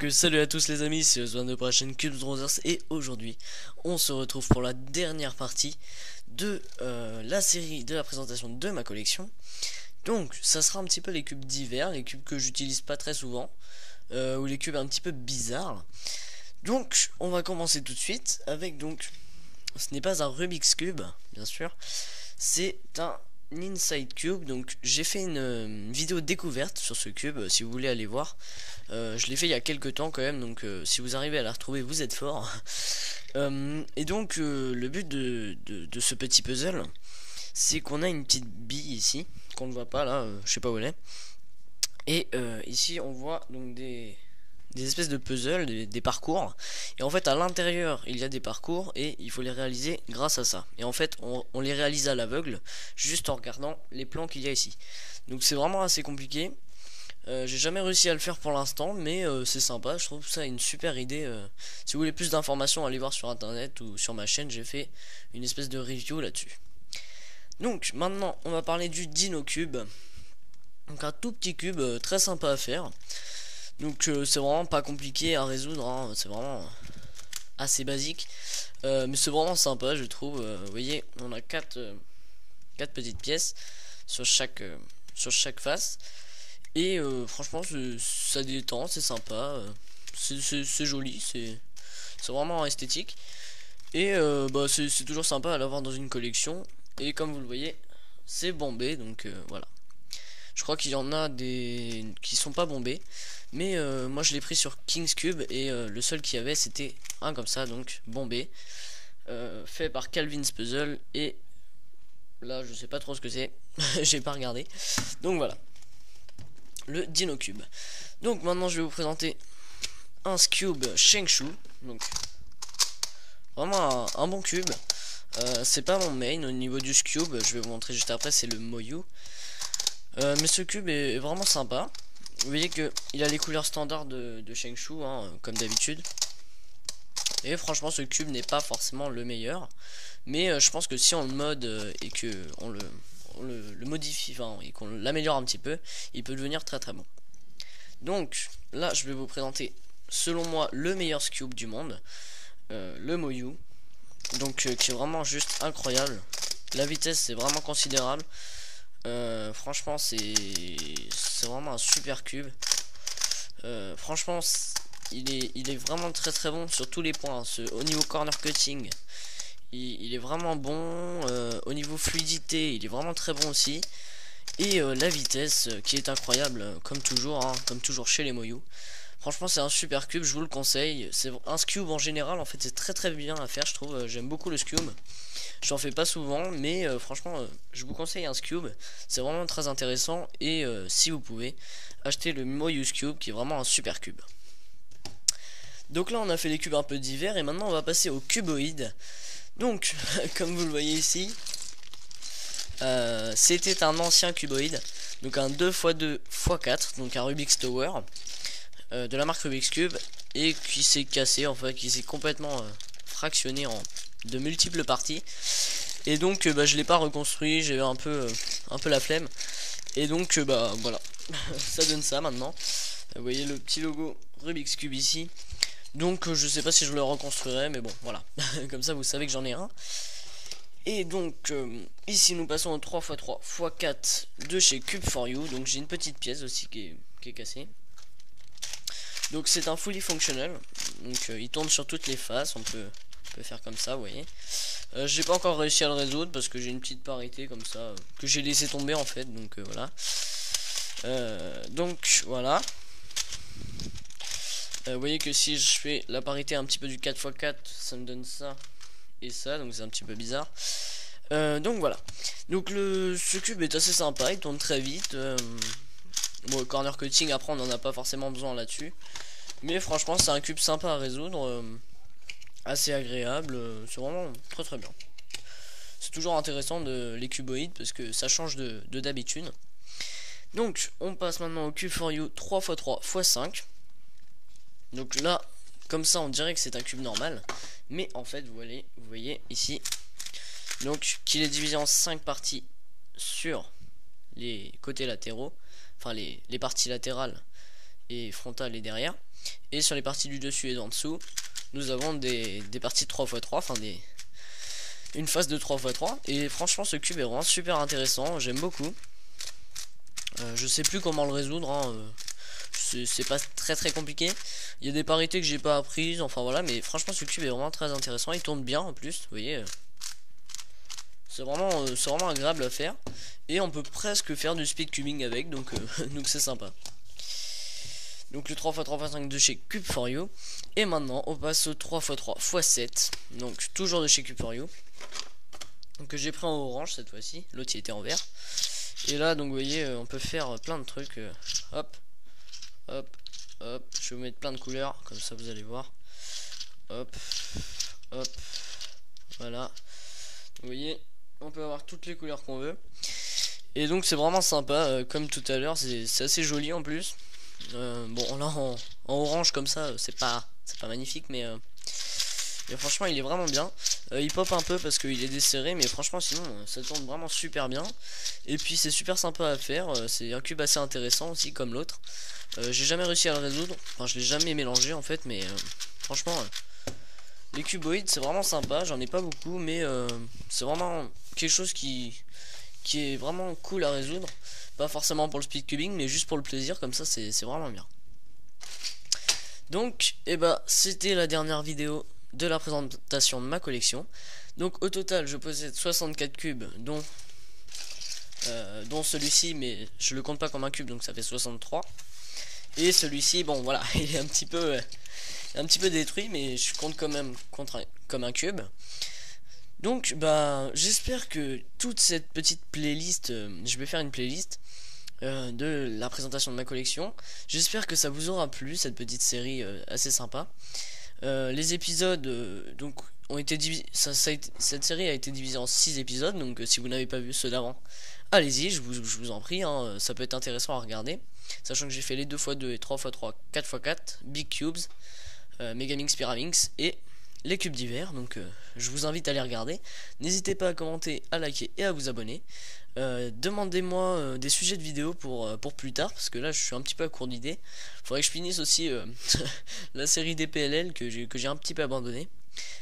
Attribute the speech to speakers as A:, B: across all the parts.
A: Donc salut à tous les amis, c'est Oswan de la chaîne Cubes Brothers et aujourd'hui on se retrouve pour la dernière partie de la série de la présentation de ma collection. Donc ça sera un petit peu les cubes d'hiver, les cubes que j'utilise pas très souvent, ou les cubes un petit peu bizarres. Donc on va commencer tout de suite avec ce n'est pas un Rubik's Cube bien sûr, c'est un Inside Cube. Donc j'ai fait une vidéo découverte sur ce cube, si vous voulez aller voir. Je l'ai fait il y a quelques temps quand même, donc si vous arrivez à la retrouver vous êtes fort. Et donc le but de ce petit puzzle, c'est qu'on a une petite bille ici qu'on ne voit pas là, je sais pas où elle est. Et ici on voit donc des espèces de puzzles, des parcours. Et en fait à l'intérieur il y a des parcours et il faut les réaliser grâce à ça. Et en fait on les réalise à l'aveugle juste en regardant les plans qu'il y a ici. Donc c'est vraiment assez compliqué. J'ai jamais réussi à le faire pour l'instant, mais c'est sympa, je trouve ça une super idée. Si vous voulez plus d'informations, allez voir sur internet ou sur ma chaîne, j'ai fait une espèce de review là-dessus. Donc maintenant on va parler du Dino Cube. Donc un tout petit cube très sympa à faire. Donc c'est vraiment pas compliqué à résoudre, hein. C'est vraiment assez basique, mais c'est vraiment sympa je trouve. Vous voyez, on a quatre petites pièces sur chaque face. Et franchement ça détend, c'est sympa, c'est joli, c'est vraiment esthétique. Et bah, c'est toujours sympa à l'avoir dans une collection. Et comme vous le voyez, c'est bombé, donc voilà. Je crois qu'il y en a des qui sont pas bombés, mais moi je l'ai pris sur King's Cube et le seul qu'il y avait c'était un comme ça, donc bombé, fait par Calvin's Puzzle. Et là je sais pas trop ce que c'est, j'ai pas regardé, donc voilà, le Dino Cube. Donc maintenant je vais vous présenter un Cube Shengshu. Donc vraiment un bon cube. C'est pas mon main au niveau du Cube, je vais vous montrer juste après, c'est le Moyu. Mais ce cube est vraiment sympa. Vous voyez que il a les couleurs standards de Shengshu, hein, comme d'habitude. Et franchement ce cube n'est pas forcément le meilleur, mais je pense que si on le mode et que on le modifie, enfin, et qu'on l'améliore un petit peu, il peut devenir très très bon. Donc là je vais vous présenter selon moi le meilleur cube du monde, le Moyu. Donc qui est vraiment juste incroyable. La vitesse c'est vraiment considérable. Franchement c'est vraiment un super cube. Franchement il est vraiment très très bon sur tous les points, hein. Au niveau corner cutting il est vraiment bon, au niveau fluidité il est vraiment très bon aussi. Et la vitesse qui est incroyable, comme toujours, hein, comme toujours chez les Moyu. Franchement c'est un super cube, je vous le conseille. C'est un cube en général, en fait c'est très très bien à faire je trouve. J'aime beaucoup le cube. J'en fais pas souvent, mais franchement je vous conseille un cube. C'est vraiment très intéressant. Et si vous pouvez, acheter le Moyu Cube qui est vraiment un super cube. Donc là on a fait les cubes un peu divers et maintenant on va passer au cuboïde. Donc comme vous le voyez ici, c'était un ancien cuboïde, donc un 2x2x4, donc un Rubik's Tower, de la marque Rubik's Cube, et qui s'est cassé, en fait, qui s'est complètement fractionné en de multiples parties. Et donc bah, je l'ai pas reconstruit, j'ai un peu la flemme. Et donc bah voilà, ça donne ça maintenant. Vous voyez le petit logo Rubik's Cube ici. Donc je sais pas si je le reconstruirai, mais bon voilà. Comme ça vous savez que j'en ai un. Et donc ici nous passons au 3x3x4 de chez Cube4U. Donc j'ai une petite pièce aussi qui est cassée. Donc c'est un fully functional. Donc il tourne sur toutes les faces. On peut faire comme ça, vous voyez. J'ai pas encore réussi à le résoudre parce que j'ai une petite parité comme ça que j'ai laissé tomber en fait. Donc voilà. Donc voilà. Vous voyez que si je fais la parité un petit peu du 4x4, ça me donne ça et ça, donc c'est un petit peu bizarre. Donc voilà. Donc ce cube est assez sympa, il tourne très vite. Bon, corner cutting après on n'en a pas forcément besoin là-dessus, mais franchement c'est un cube sympa à résoudre, assez agréable. C'est vraiment très très bien. C'est toujours intéressant les cuboïdes parce que ça change de d'habitude. Donc on passe maintenant au Cube4U 3x3x5. Donc là comme ça on dirait que c'est un cube normal, mais en fait vous voyez ici donc qu'il est divisé en 5 parties sur les côtés latéraux, enfin les parties latérales et frontales et derrière. Et sur les parties du dessus et d'en dessous, nous avons des parties 3x3, enfin une phase de 3x3. Et franchement, ce cube est vraiment super intéressant, j'aime beaucoup. Je sais plus comment le résoudre, hein. C'est pas très compliqué. Il y a des parités que j'ai pas apprises, enfin voilà, mais franchement ce cube est vraiment très intéressant. Il tourne bien en plus, vous voyez. C'est vraiment agréable à faire. Et on peut presque faire du speed cubing avec, donc c'est sympa. Donc le 3x3x5 de chez Cube4You. Et maintenant on passe au 3x3x7. Donc toujours de chez Cube4You. Donc j'ai pris en orange cette fois-ci. L'autre il était en vert. Et là donc vous voyez on peut faire plein de trucs. Hop. Hop. Hop. Je vais vous mettre plein de couleurs. Comme ça vous allez voir. Hop. Hop. Voilà. Vous voyez. On peut avoir toutes les couleurs qu'on veut. Et donc c'est vraiment sympa. Comme tout à l'heure. C'est assez joli en plus. Bon là en orange comme ça c'est pas magnifique mais franchement il est vraiment bien. Il pop un peu parce qu'il est desserré mais franchement sinon ça tourne vraiment super bien. Et puis c'est super sympa à faire. C'est un cube assez intéressant aussi comme l'autre. J'ai jamais réussi à le résoudre. Enfin je l'ai jamais mélangé en fait mais franchement les cuboïdes c'est vraiment sympa. J'en ai pas beaucoup mais c'est vraiment quelque chose qui est vraiment cool à résoudre. Pas forcément pour le speed cubing mais juste pour le plaisir, comme ça c'est vraiment bien. Donc et bah c'était la dernière vidéo de la présentation de ma collection. Donc au total je possède 64 cubes dont celui-ci, mais je le compte pas comme un cube donc ça fait 63. Et celui-ci bon voilà il est un petit peu détruit mais je compte quand même comme un cube. Donc bah j'espère que toute cette petite playlist, je vais faire une playlist de la présentation de ma collection. J'espère que ça vous aura plu cette petite série assez sympa. Les épisodes donc ont été divisés, cette série a été divisée en 6 épisodes. Donc si vous n'avez pas vu ceux d'avant, allez-y, je vous en prie, hein, ça peut être intéressant à regarder. Sachant que j'ai fait les 2x2 et 3x3, 4x4, Big Cubes, Megaminx, Pyraminx et les cubes d'hiver. Donc je vous invite à les regarder. N'hésitez pas à commenter, à liker et à vous abonner. Demandez-moi des sujets de vidéos pour plus tard, parce que là je suis un petit peu à court d'idées. Faudrait que je finisse aussi la série des PLL que j'ai un petit peu abandonné.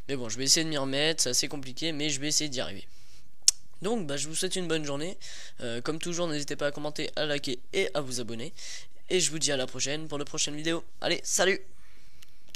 A: Mais bon, je vais essayer de m'y remettre, c'est assez compliqué mais je vais essayer d'y arriver. Donc bah, je vous souhaite une bonne journée. Comme toujours n'hésitez pas à commenter, à liker et à vous abonner. Et je vous dis à la prochaine pour de prochaines vidéos. Allez, salut!